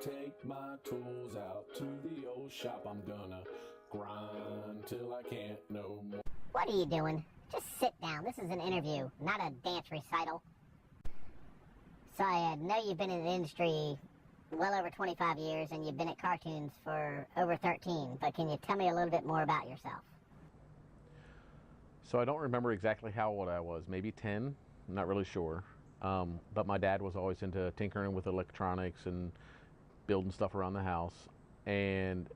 take my tools out to the old shop. I'm gonna grind till I can't no more. What are you doing? Just sit down. This is an interview, not a dance recital. So I know you've been in the industry well over 25 years and you've been at cartoons for over 13, but can you tell me a little bit more about yourself? So I don't remember exactly how old I was, maybe 10, I'm not really sure. But my dad was always into tinkering with electronics and building stuff around the house. And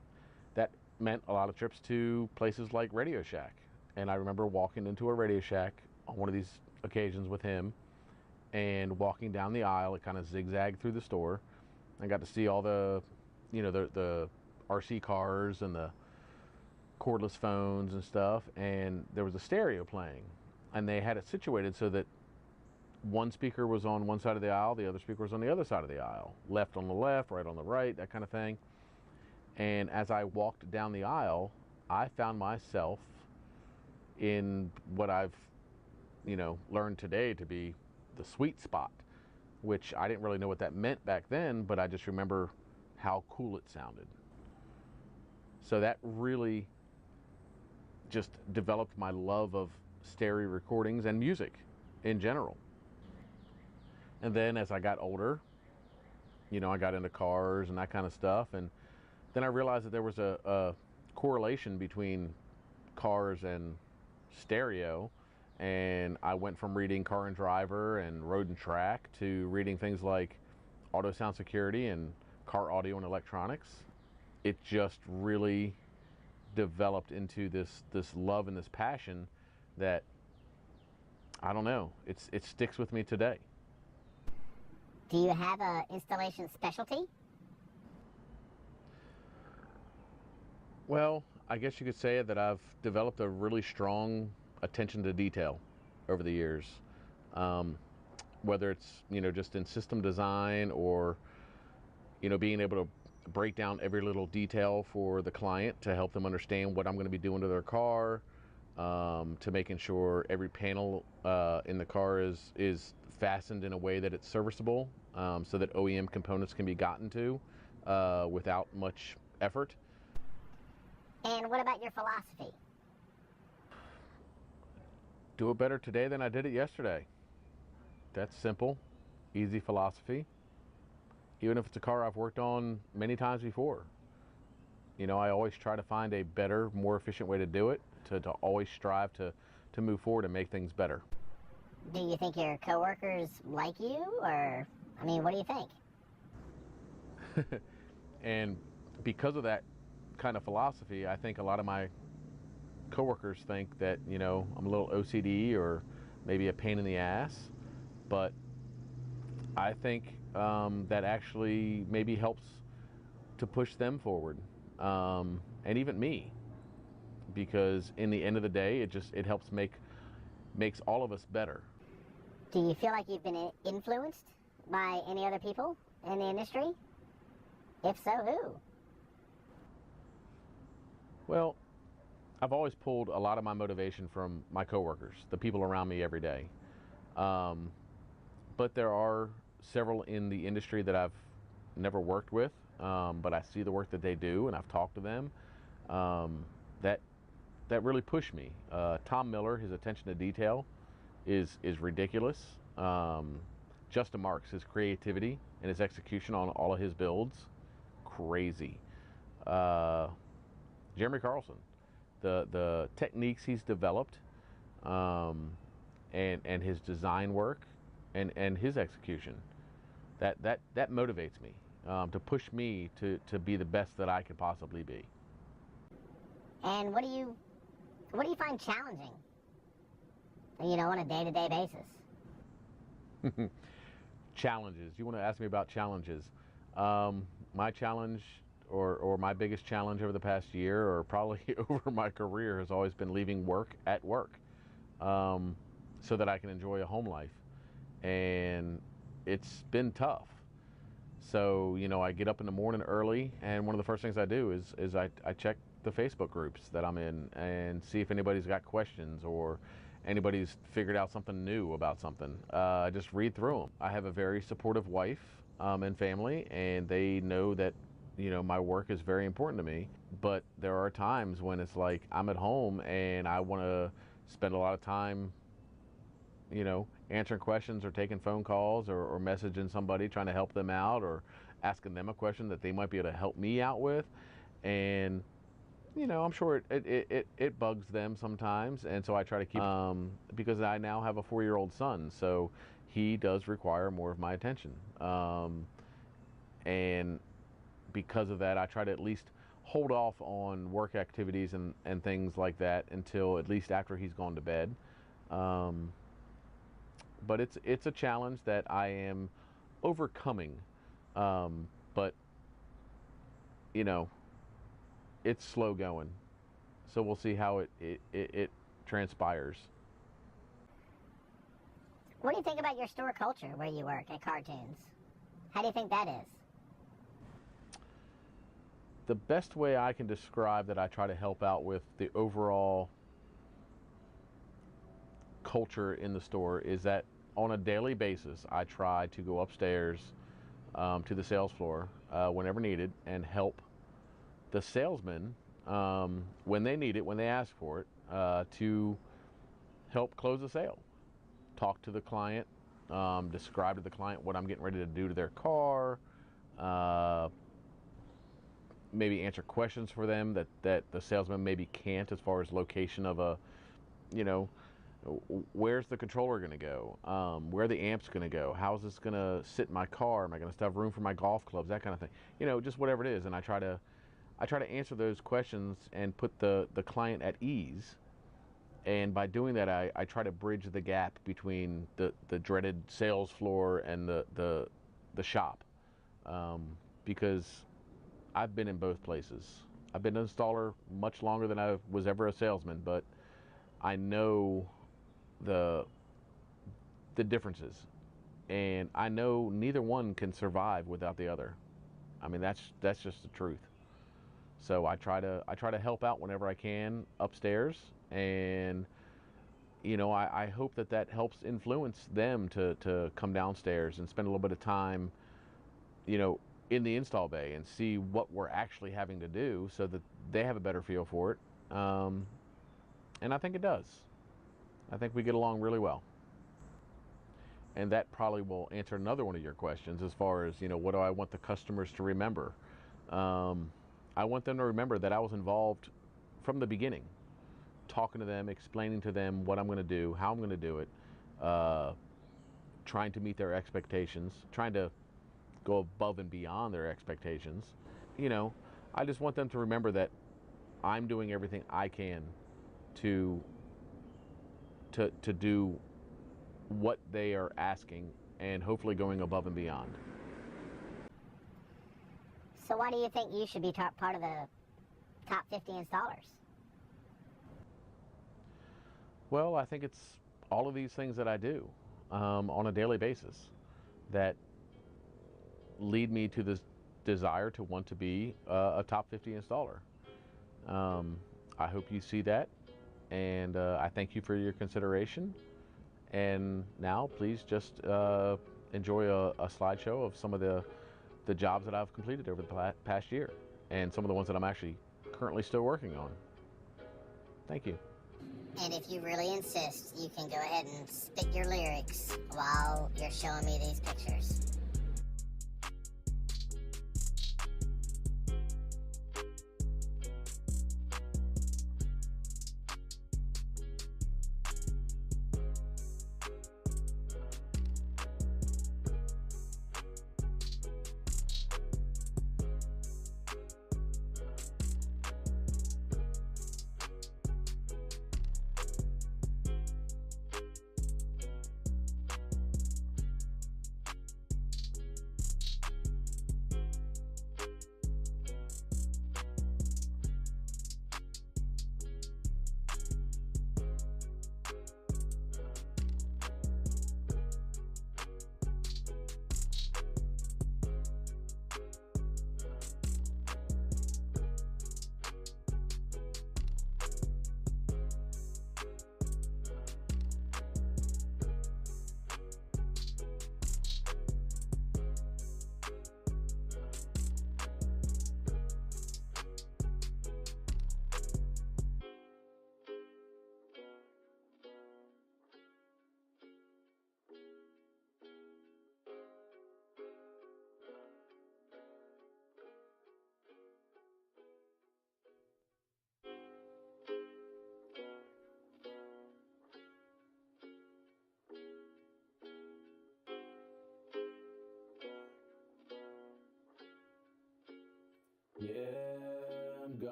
that meant a lot of trips to places like Radio Shack. And I remember walking into a Radio Shack on one of these occasions with him and walking down the aisle. It kind of zigzagged through the store. I got to see all the, the RC cars and the cordless phones and stuff. And there was a stereo playing. And they had it situated so that one speaker was on one side of the aisle, the other speaker was on the other side of the aisle. Left on the left, right on the right, that kind of thing. And as I walked down the aisle, I found myself in what I've, learned today to be the sweet spot, which I didn't really know what that meant back then, but I just remember how cool it sounded. So that really just developed my love of stereo recordings and music in general. And then as I got older, I got into cars and that kind of stuff. And then I realized that there was a correlation between cars and stereo. And I went from reading Car and Driver and Road and Track to reading things like Auto Sound Security and Car Audio and Electronics. It just really developed into this love and this passion that, I don't know, it sticks with me today. Do you have an installation specialty? Well, I guess you could say that I've developed a really strong attention to detail over the years. Whether it's, just in system design or, being able to break down every little detail for the client to help them understand what I'm going to be doing to their car, to making sure every panel in the car is fastened in a way that it's serviceable, so that OEM components can be gotten to without much effort. And what about your philosophy? Do it better today than I did it yesterday. That's simple, easy philosophy. Even if it's a car I've worked on many times before. I always try to find a better, more efficient way to do it, to always strive to move forward and make things better. Do you think your coworkers like you, or, what do you think? And because of that kind of philosophy, I think a lot of my coworkers think that, I'm a little OCD or maybe a pain in the ass, but I think that actually maybe helps to push them forward, and even me, because in the end of the day, it helps makes all of us better. Do you feel like you've been influenced by any other people in the industry? If so, who? Well, I've always pulled a lot of my motivation from my coworkers, the people around me every day. But there are several in the industry that I've never worked with, but I see the work that they do, and I've talked to them. That really pushed me. Tom Miller, his attention to detail is ridiculous. Justin Marks, his creativity and his execution on all of his builds, crazy. Jeremy Carlson, the techniques he's developed, and his design work and his execution, that motivates me, to push me to be the best that I could possibly be. And what do you find challenging, on a day-to-day basis? Challenges. You want to ask me about challenges? My challenge, or my biggest challenge over the past year, or probably over my career, has always been leaving work at work, so that I can enjoy a home life. And it's been tough. So, I get up in the morning early, and one of the first things I do is I check the Facebook groups that I'm in and see if anybody's got questions or anybody's figured out something new about something. I just read through them. I have a very supportive wife and family, and they know that, my work is very important to me. But there are times when it's like I'm at home and I want to spend a lot of time, answering questions or taking phone calls or messaging somebody, trying to help them out, or asking them a question that they might be able to help me out with. And I'm sure it bugs them sometimes, and so I try to keep because I now have a 4-year-old son, so he does require more of my attention, and because of that, I try to at least hold off on work activities and things like that until at least after he's gone to bed. But it's a challenge that I am overcoming, but it's slow going, so we'll see how it transpires. What do you think about your store culture where you work at Cartoons? How do you think that is? The best way I can describe that I try to help out with the overall culture in the store is that on a daily basis, I try to go upstairs to the sales floor whenever needed and help the salesmen when they need it, when they ask for it, to help close the sale. Talk to the client, describe to the client what I'm getting ready to do to their car, maybe answer questions for them that the salesman maybe can't, as far as location of a, where's the controller going to go, where are the amps going to go, how's this going to sit in my car, am I going to still have room for my golf clubs, that kind of thing, just whatever it is. And I try to answer those questions and put the client at ease. And by doing that, I try to bridge the gap between the dreaded sales floor and the shop, because I've been in both places. I've been an installer much longer than I was ever a salesman, but I know the differences, and I know neither one can survive without the other. I mean, that's just the truth. So I try to help out whenever I can upstairs, and I hope that helps influence them to come downstairs and spend a little bit of time, in the install bay and see what we're actually having to do, so that they have a better feel for it. And I think it does. I think we get along really well. And that probably will answer another one of your questions as far as, what do I want the customers to remember? I want them to remember that I was involved from the beginning, talking to them, explaining to them what I'm going to do, how I'm going to do it, trying to meet their expectations, trying to go above and beyond their expectations. I just want them to remember that I'm doing everything I can to do what they are asking, and hopefully going above and beyond. So why do you think you should be part of the top 50 installers? Well, I think it's all of these things that I do on a daily basis that lead me to this desire to want to be a top 50 installer. I hope you see that, and I thank you for your consideration. And now please just enjoy a slideshow of some of the jobs that I've completed over the past year, and some of the ones that I'm actually currently still working on. Thank you. And if you really insist, you can go ahead and spit your lyrics while you're showing me these pictures.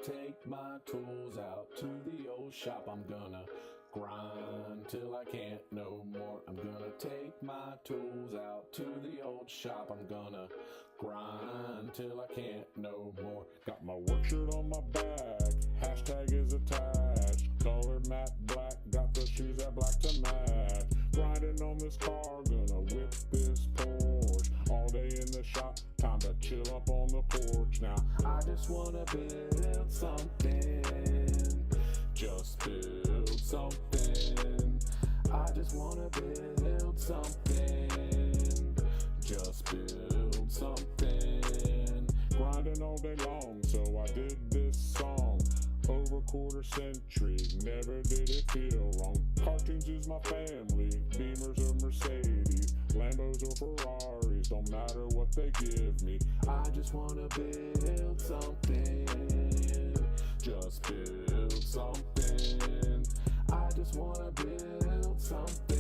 take my tools out to the old shop. I'm gonna grind till I can't no more. I'm gonna take my tools out to the old shop. I'm gonna grind till I can't no more. Got my work shirt on my back, hashtag is attached, colored matte black, got the shoes that black to match. Grinding on this car, gonna whip this Porsche, all day in the shop, time to chill up on the porch. Now I just wanna build something, just build something. I just wanna build something, just build something. Grinding all day long, so I did this song. Over quarter century, never did it feel wrong. Cartoons is my family, Beamers or Mercedes, Lambos or Ferraris, don't matter what they give me. I just wanna build something, just build something. I just wanna build something.